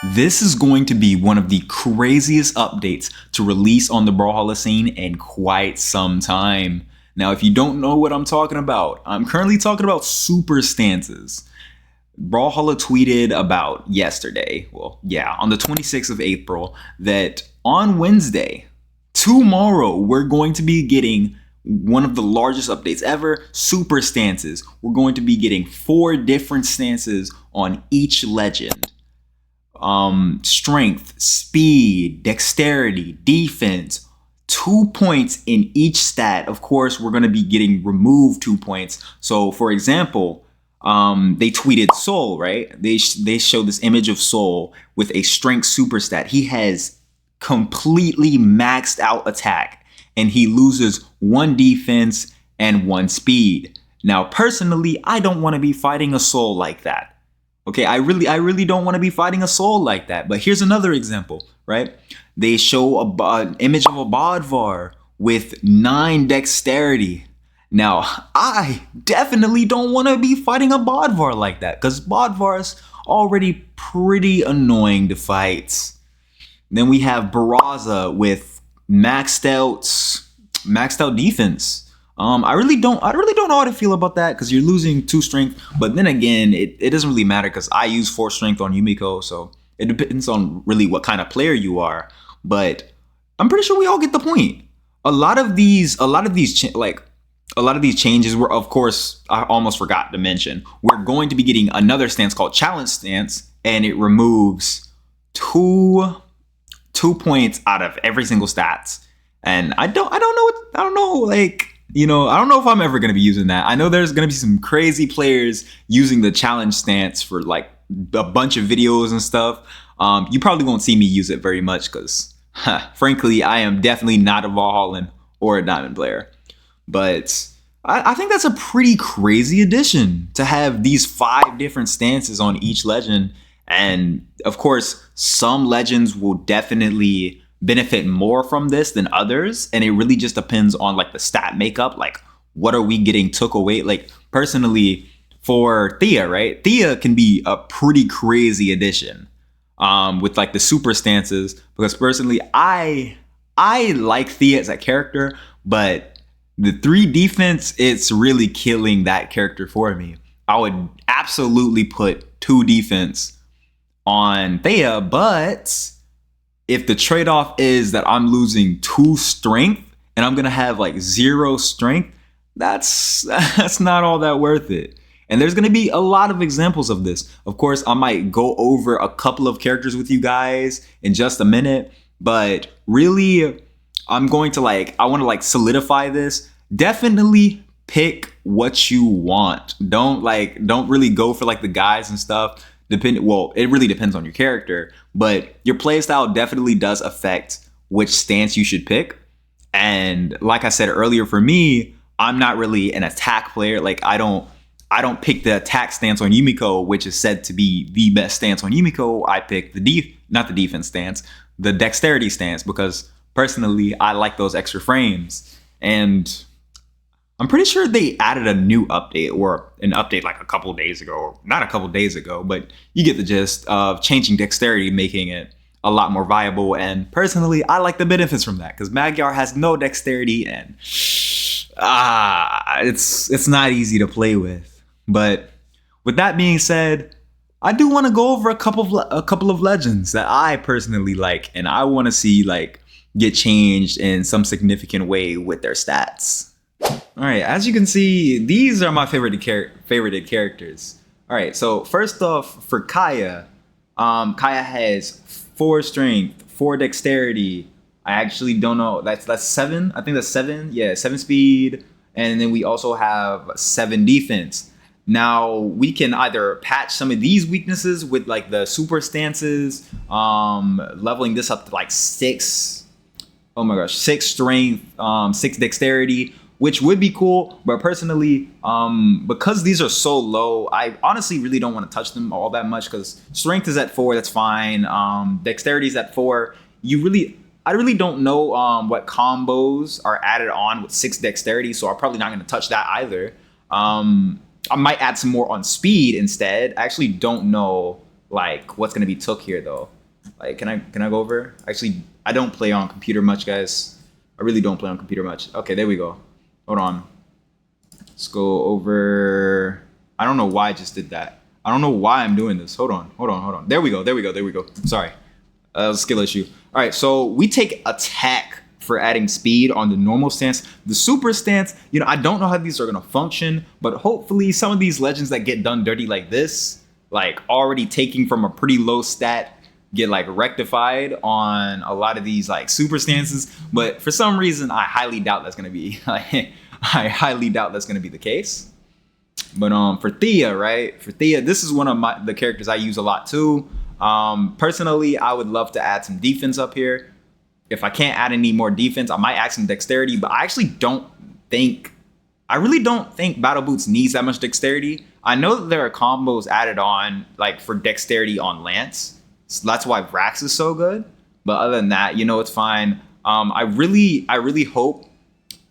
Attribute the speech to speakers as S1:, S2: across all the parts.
S1: This is going to be one of the craziest updates to release on the Brawlhalla scene in quite some time. Now, if you don't know what I'm talking about, I'm currently talking about super stances. Brawlhalla tweeted about yesterday, on the 26th of April, that on Wednesday, tomorrow, we're going to be getting one of the largest updates ever, super stances. We're going to be getting 4 different stances on each legend. Strength, speed, dexterity, defense, 2 points in each stat. Of course, we're going to be getting removed 2 points. So for example, they tweeted Soul, right? They showed this image of Soul with a strength super stat. He has completely maxed out attack and he loses 1 defense and 1 speed. Now, personally, I don't want to be fighting a Soul like that. Okay, I really don't want to be fighting a Soul like that. But here's another example, right? They show an image of a Bodvar with 9 dexterity. Now, I definitely don't want to be fighting a Bodvar like that because Bodvar's already pretty annoying to fight. Then we have Barraza with maxed out defense. I really don't know how to feel about that because you're losing 2 strength. But then again, it doesn't really matter because I use 4 strength on Yumiko, so it depends on really what kind of player you are. But I'm pretty sure we all get the point. A lot of these changes were, of course, I almost forgot to mention. We're going to be getting another stance called Challenge Stance, and it removes 2 points out of every single stats. And I don't know if I'm ever going to be using that. I know there's going to be some crazy players using the challenge stance for like a bunch of videos and stuff. You probably won't see me use it very much because, frankly, I am definitely not a Valhallan or a Diamond player. But I think that's a pretty crazy addition to have these 5 different stances on each legend. And of course, some legends will definitely benefit more from this than others, and it really just depends on like the stat makeup, like what are we getting took away. Like personally for Thea, right, Thea can be a pretty crazy addition with like the super stances, because personally I like Thea as a character, but the 3 defense, it's really killing that character for me. I would absolutely put 2 defense on Thea, but if the trade-off is that I'm losing 2 strength and I'm gonna have like 0 strength, that's not all that worth it. And there's gonna be a lot of examples of this. Of course, I might go over a couple of characters with you guys in just a minute, but really, I want to solidify this. Definitely pick what you want. Don't really go for like the guys and stuff. It really depends on your character, but your playstyle definitely does affect which stance you should pick. And like I said earlier, for me, I'm not really an attack player. Like I don't pick the attack stance on Yumiko, which is said to be the best stance on Yumiko. I pick not the defense stance, the dexterity stance, because personally I like those extra frames. And I'm pretty sure they added a new update, or an update like a couple days ago, or not a couple days ago, but you get the gist of changing dexterity, making it a lot more viable. And personally, I like the benefits from that because Magyar has no dexterity and it's not easy to play with. But with that being said, I do want to go over a couple of legends that I personally like and I want to see like get changed in some significant way with their stats. All right, as you can see, these are my favorited characters. All right, so first off, for Kaya, Kaya has 4 strength, 4 dexterity. I actually don't know. That's 7. I think that's 7. Yeah, 7 speed, and then we also have 7 defense. Now we can either patch some of these weaknesses with like the super stances, leveling this up to like 6. Oh my gosh, 6 strength, 6 dexterity, which would be cool. But personally, because these are so low, I honestly really don't want to touch them all that much because strength is at 4, that's fine. Dexterity is at 4. I really don't know what combos are added on with 6 dexterity, so I'm probably not going to touch that either. I might add some more on speed instead. I actually don't know like what's gonna be took here though. Like, can I go over? Actually, I don't play on computer much, guys. I really don't play on computer much. Okay, there we go. Hold on. Let's go over. I don't know why I just did that. I don't know why I'm doing this. Hold on. There we go. Sorry. Skill issue. All right, so we take attack for adding speed on the normal stance. The super stance, you know, I don't know how these are gonna function, but hopefully some of these legends that get done dirty like this, like already taking from a pretty low stat, get like rectified on a lot of these like super stances. But for some reason, I highly doubt that's gonna be I highly doubt that's gonna be the case. But for Thea, right? For Thea, this is one of the characters I use a lot too. Personally, I would love to add some defense up here. If I can't add any more defense, I might add some dexterity, but I actually really don't think Battle Boots needs that much dexterity. I know that there are combos added on like for dexterity on Lance. So that's why Vrax is so good. But other than that, you know, it's fine. I really hope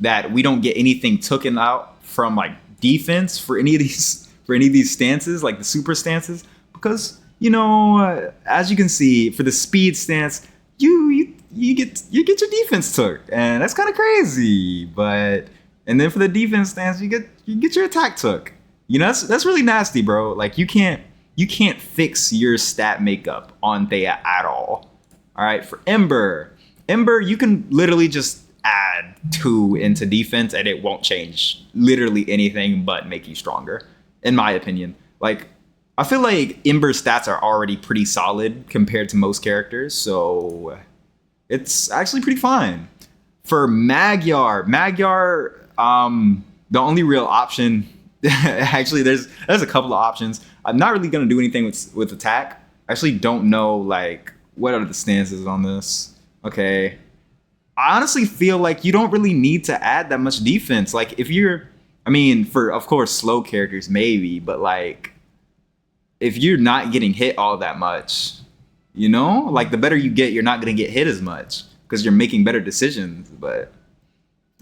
S1: that we don't get anything taken out from like defense for any of these stances, like the super stances, because you know, as you can see, for the speed stance, you get your defense took, and that's kind of crazy. But and then for the defense stance, you get your attack took. You know, that's really nasty, bro. Like you can't fix your stat makeup on Thea at all. All right, for Ember, you can literally just add 2 into defense and it won't change literally anything but make you stronger, in my opinion. Like, I feel like Ember's stats are already pretty solid compared to most characters, so it's actually pretty fine. For Magyar, the only real option, actually there's a couple of options. I'm not really gonna do anything with attack. I actually don't know like what are the stances on this. Okay. I honestly feel like you don't really need to add that much defense. Like if you're, I mean, for of course slow characters maybe, but like if you're not getting hit all that much, you know, like the better you get, you're not gonna get hit as much because you're making better decisions. But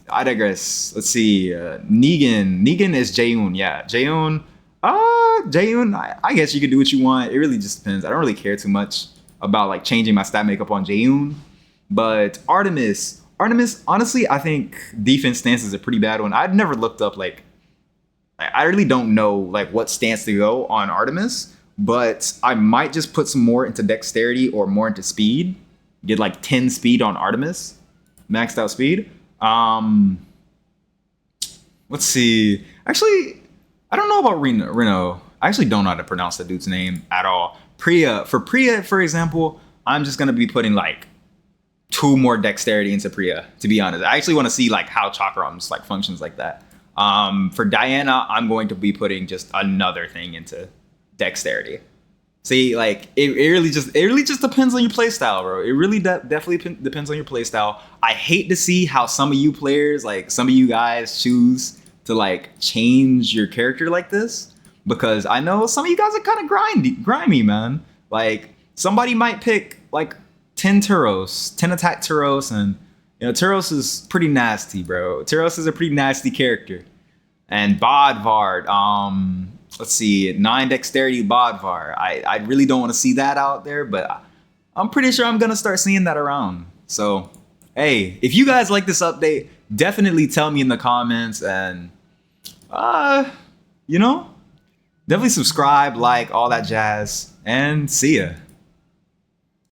S1: I digress. Let's see. Negan is Jaehoon. Yeah, Jaehoon. I guess you could do what you want. It really just depends. I don't really care too much about like changing my stat makeup on Jaehoon. But Artemis, honestly, I think defense stance is a pretty bad one. I've never looked up like, I really don't know like what stance to go on Artemis, but I might just put some more into dexterity or more into speed. Get like 10 speed on Artemis, maxed out speed. Let's see. Actually, I don't know about Reno. I actually don't know how to pronounce that dude's name at all. Priya, for example, I'm just gonna be putting like 2 more dexterity into Priya, to be honest. I actually want to see like how Chakrams like functions like that. For Diana, I'm going to be putting just another thing into dexterity. See, like it really just depends on your playstyle, bro. It really definitely depends on your playstyle. I hate to see how some of you players, like some of you guys, choose to like change your character like this, because I know some of you guys are kind of grimy, man. Like somebody might pick like 10 Turos, 10 attack Turos, and you know Turos is pretty nasty, bro. Turos is a pretty nasty character. And Bodvar, let's see, 9 dexterity Bodvar. I really don't want to see that out there, but I'm pretty sure I'm gonna start seeing that around. So hey, if you guys like this update, definitely tell me in the comments, and you know, definitely subscribe, like, all that jazz, and see ya.